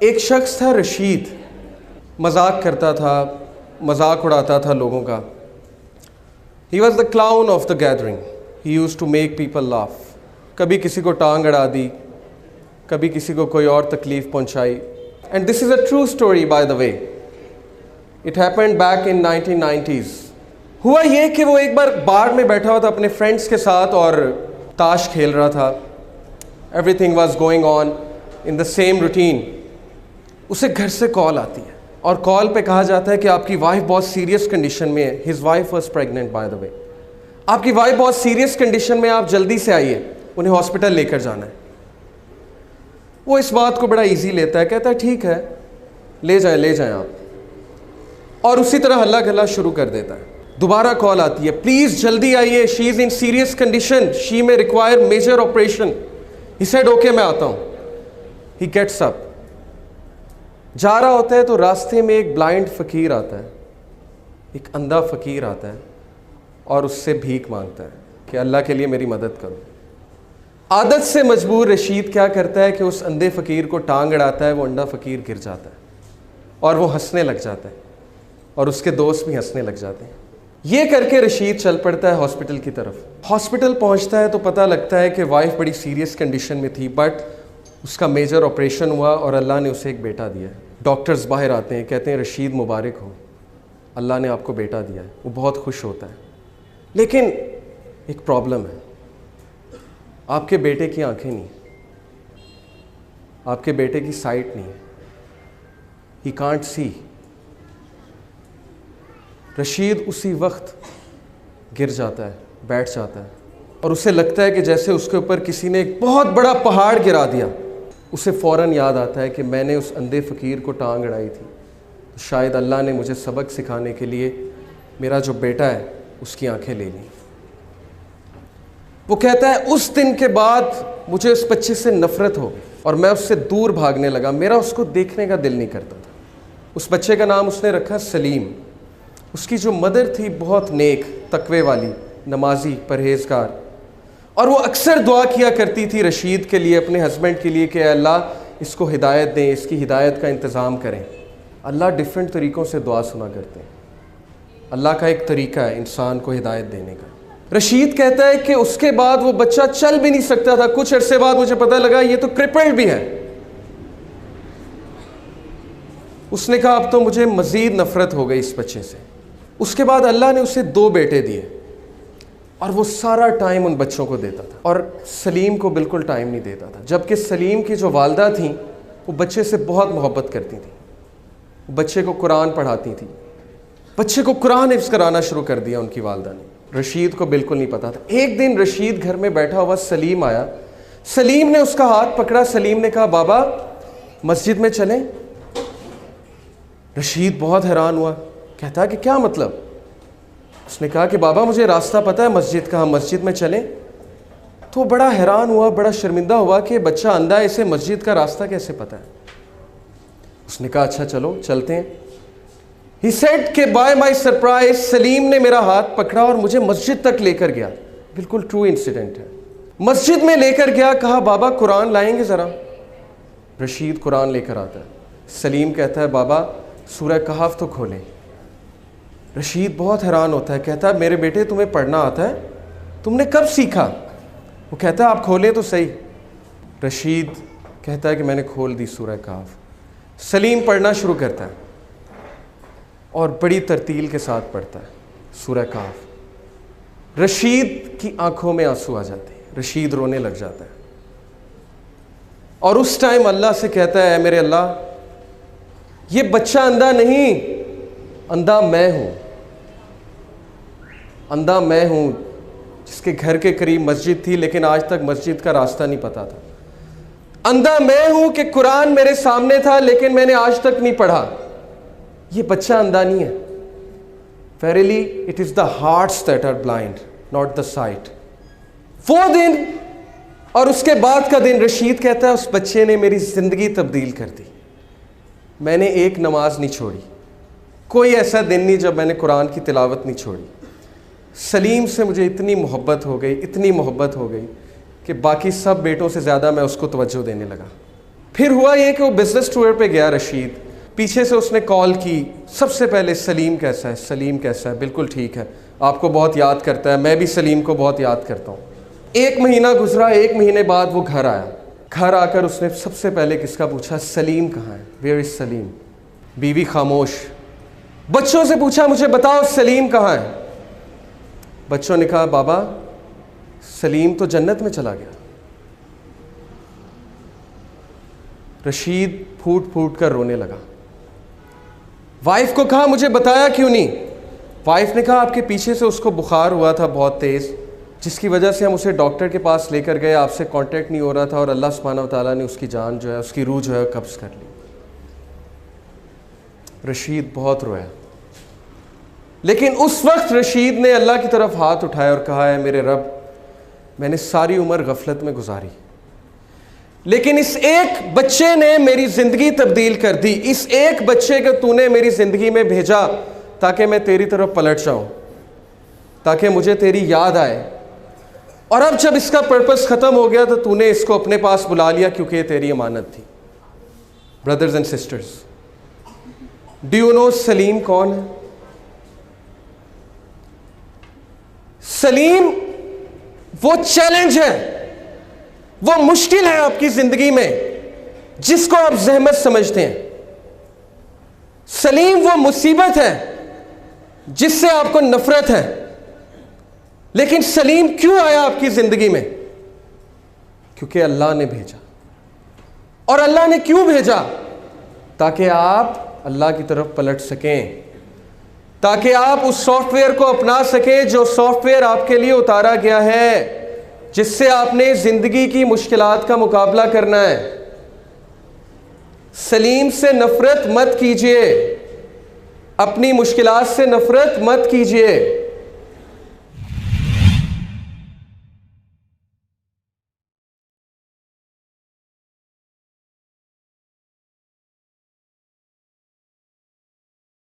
ایک شخص تھا رشید، مذاق کرتا تھا، مذاق اڑاتا تھا لوگوں کا. He was the clown of the gathering. He use to make people laugh. کبھی کسی کو ٹانگ اڑا دی، کبھی کسی کو کوئی اور تکلیف پہنچائی. And this is a true story by the way. It happened back in 1990s. ہوا یہ کہ وہ ایک بار بار میں بیٹھا ہوا تھا اپنے فرینڈس کے ساتھ اور تاش کھیل رہا تھا. Every thing was going on in the same routine. اسے گھر سے کال آتی ہے اور کال پہ کہا جاتا ہے کہ آپ کی وائف بہت سیریس کنڈیشن میں ہے. His wife was pregnant by the way. آپ کی وائف بہت سیریس کنڈیشن میں، آپ جلدی سے آئیے، انہیں ہاسپٹل لے کر جانا ہے. وہ اس بات کو بڑا ایزی لیتا ہے، کہتا ہے ٹھیک ہے لے جائیں آپ، اور اسی طرح ہلا گلا شروع کر دیتا ہے. دوبارہ کال آتی ہے، پلیز جلدی آئیے، شی از ان سیریس کنڈیشن، شی میں require major operation. He said okay میں آتا ہوں. He gets up. جا رہا ہوتا ہے تو راستے میں ایک بلائنڈ فقیر آتا ہے، ایک اندھا فقیر آتا ہے اور اس سے بھیک مانگتا ہے کہ اللہ کے لیے میری مدد کرو. عادت سے مجبور رشید کیا کرتا ہے کہ اس اندھے فقیر کو ٹانگ اڑاتا ہے. وہ اندھا فقیر گر جاتا ہے اور وہ ہنسنے لگ جاتا ہے اور اس کے دوست بھی ہنسنے لگ جاتے ہیں. یہ کر کے رشید چل پڑتا ہے ہاسپٹل کی طرف. ہاسپٹل پہنچتا ہے تو پتہ لگتا ہے کہ وائف بڑی سیریس کنڈیشن میں تھی، بٹ اس کا میجر آپریشن ہوا اور اللہ نے اسے ایک بیٹا دیا ہے. ڈاکٹرز باہر آتے ہیں، کہتے ہیں رشید مبارک ہو، اللہ نے آپ کو بیٹا دیا ہے. وہ بہت خوش ہوتا ہے. لیکن ایک پرابلم ہے، آپ کے بیٹے کی آنکھیں نہیں، آپ کے بیٹے کی سائٹ نہیں. He can't see. رشید اسی وقت گر جاتا ہے، بیٹھ جاتا ہے اور اسے لگتا ہے کہ جیسے اس کے اوپر کسی نے ایک بہت بڑا پہاڑ گرا دیا. اسے فوراً یاد آتا ہے کہ میں نے اس اندھے فقیر کو ٹانگ اڑائی تھی، تو شاید اللہ نے مجھے سبق سکھانے کے لیے میرا جو بیٹا ہے اس کی آنکھیں لے لیں. وہ کہتا ہے اس دن کے بعد مجھے اس بچے سے نفرت ہو گئی اور میں اس سے دور بھاگنے لگا. میرا اس کو دیکھنے کا دل نہیں کرتا تھا. اس بچے کا نام اس نے رکھا سلیم. اس کی جو مدر تھی بہت نیک، تقوی والی، نمازی، پرہیزگار، اور وہ اکثر دعا کیا کرتی تھی رشید کے لیے، اپنے ہسبینڈ کے لیے کہ اے اللہ اس کو ہدایت دیں، اس کی ہدایت کا انتظام کریں. اللہ ڈیفرنٹ طریقوں سے دعا سنا کرتے ہیں. اللہ کا ایک طریقہ ہے انسان کو ہدایت دینے کا. رشید کہتا ہے کہ اس کے بعد وہ بچہ چل بھی نہیں سکتا تھا. کچھ عرصے بعد مجھے پتہ لگا یہ تو کرپلڈ بھی ہے. اس نے کہا اب تو مجھے مزید نفرت ہو گئی اس بچے سے. اس کے بعد اللہ نے اسے 2 بیٹے دیے اور وہ سارا ٹائم ان بچوں کو دیتا تھا اور سلیم کو بالکل ٹائم نہیں دیتا تھا. جبکہ سلیم کی جو والدہ تھیں وہ بچے سے بہت محبت کرتی تھیں، بچے کو قرآن پڑھاتی تھیں، بچے کو قرآن حفظ کرانا شروع کر دیا ان کی والدہ نے. رشید کو بالکل نہیں پتا تھا. ایک دن رشید گھر میں بیٹھا ہوا سلیم آیا. سلیم نے اس کا ہاتھ پکڑا. سلیم نے کہا بابا مسجد میں چلیں. رشید بہت حیران ہوا، کہتا کہ کیا مطلب؟ اس نے کہا کہ بابا مجھے راستہ پتہ ہے مسجد کا، ہم مسجد میں چلیں. تو بڑا حیران ہوا، بڑا شرمندہ ہوا کہ بچہ اندھا ہے، اسے مسجد کا راستہ کیسے پتہ ہے. اس نے کہا اچھا چلو چلتے ہیں. He said کہ by my surprise سلیم نے میرا ہاتھ پکڑا اور مجھے مسجد تک لے کر گیا. بالکل ٹرو انسیڈنٹ ہے. مسجد میں لے کر گیا، کہا بابا قرآن لائیں گے ذرا. رشید قرآن لے کر آتا ہے. سلیم کہتا ہے بابا سورہ کہف تو کھولیں. رشید بہت حیران ہوتا ہے، کہتا ہے میرے بیٹے تمہیں پڑھنا آتا ہے؟ تم نے کب سیکھا؟ وہ کہتا ہے آپ کھولیں تو صحیح. رشید کہتا ہے کہ میں نے کھول دی سورہ کہف. سلیم پڑھنا شروع کرتا ہے اور بڑی ترتیل کے ساتھ پڑھتا ہے سورہ کہف. رشید کی آنکھوں میں آنسو آ جاتے ہیں. رشید رونے لگ جاتا ہے اور اس ٹائم اللہ سے کہتا ہے اے میرے اللہ یہ بچہ اندھا نہیں، اندھا میں ہوں. اندھا میں ہوں جس کے گھر کے قریب مسجد تھی لیکن آج تک مسجد کا راستہ نہیں پتا تھا. اندھا میں ہوں کہ قرآن میرے سامنے تھا لیکن میں نے آج تک نہیں پڑھا. یہ بچہ اندھا نہیں ہے. Verily it is the hearts that are blind, not the sight. وہ دن اور اس کے بعد کا دن، رشید کہتا ہے اس بچے نے میری زندگی تبدیل کر دی. میں نے ایک نماز نہیں چھوڑی، کوئی ایسا دن نہیں جب میں نے قرآن کی تلاوت نہیں چھوڑی. سلیم سے مجھے اتنی محبت ہو گئی کہ باقی سب بیٹوں سے زیادہ میں اس کو توجہ دینے لگا. پھر ہوا یہ کہ وہ بزنس ٹور پہ گیا رشید، پیچھے سے اس نے کال کی، سب سے پہلے سلیم کیسا ہے، سلیم کیسا ہے، بالکل ٹھیک ہے، آپ کو بہت یاد کرتا ہے، میں بھی سلیم کو بہت یاد کرتا ہوں۔ 1 مہینہ گزرا، 1 مہینے بعد وہ گھر آیا، گھر آ کر اس نے سب سے پہلے کس کا پوچھا؟ سلیم کہاں ہے، ویئر از سلیم؟ بیوی خاموش، بچوں سے پوچھا مجھے بتاؤ سلیم کہاں ہے؟ بچوں نے کہا بابا سلیم تو جنت میں چلا گیا۔ رشید پھوٹ پھوٹ کر رونے لگا۔ وائف کو کہا مجھے بتایا کیوں نہیں؟ وائف نے کہا آپ کے پیچھے سے اس کو بخار ہوا تھا بہت تیز، جس کی وجہ سے ہم اسے ڈاکٹر کے پاس لے کر گئے، آپ سے کانٹیکٹ نہیں ہو رہا تھا، اور اللہ سبحانہ و تعالیٰ نے اس کی جان جو ہے، اس کی روح جو ہے قبض کر لی۔ رشید بہت رویا، لیکن اس وقت رشید نے اللہ کی طرف ہاتھ اٹھایا اور کہا ہے میرے رب، میں نے ساری عمر غفلت میں گزاری، لیکن اس ایک بچے نے میری زندگی تبدیل کر دی، اس ایک بچے کو تو نے میری زندگی میں بھیجا تاکہ میں تیری طرف پلٹ جاؤں، تاکہ مجھے تیری یاد آئے، اور اب جب اس کا پرپس ختم ہو گیا تو نے اس کو اپنے پاس بلا لیا کیونکہ یہ تیری امانت تھی۔ Brothers and sisters, do you know Salim کون ہے؟ سلیم وہ چیلنج ہے، وہ مشکل ہے آپ کی زندگی میں جس کو آپ زحمت سمجھتے ہیں۔ سلیم وہ مصیبت ہے جس سے آپ کو نفرت ہے، لیکن سلیم کیوں آیا آپ کی زندگی میں؟ کیونکہ اللہ نے بھیجا۔ اور اللہ نے کیوں بھیجا؟ تاکہ آپ اللہ کی طرف پلٹ سکیں، تاکہ آپ اس سافٹ ویئر کو اپنا سکیں جو سافٹ ویئر آپ کے لیے اتارا گیا ہے، جس سے آپ نے زندگی کی مشکلات کا مقابلہ کرنا ہے۔ سلیم سے نفرت مت کیجیے، اپنی مشکلات سے نفرت مت کیجیے۔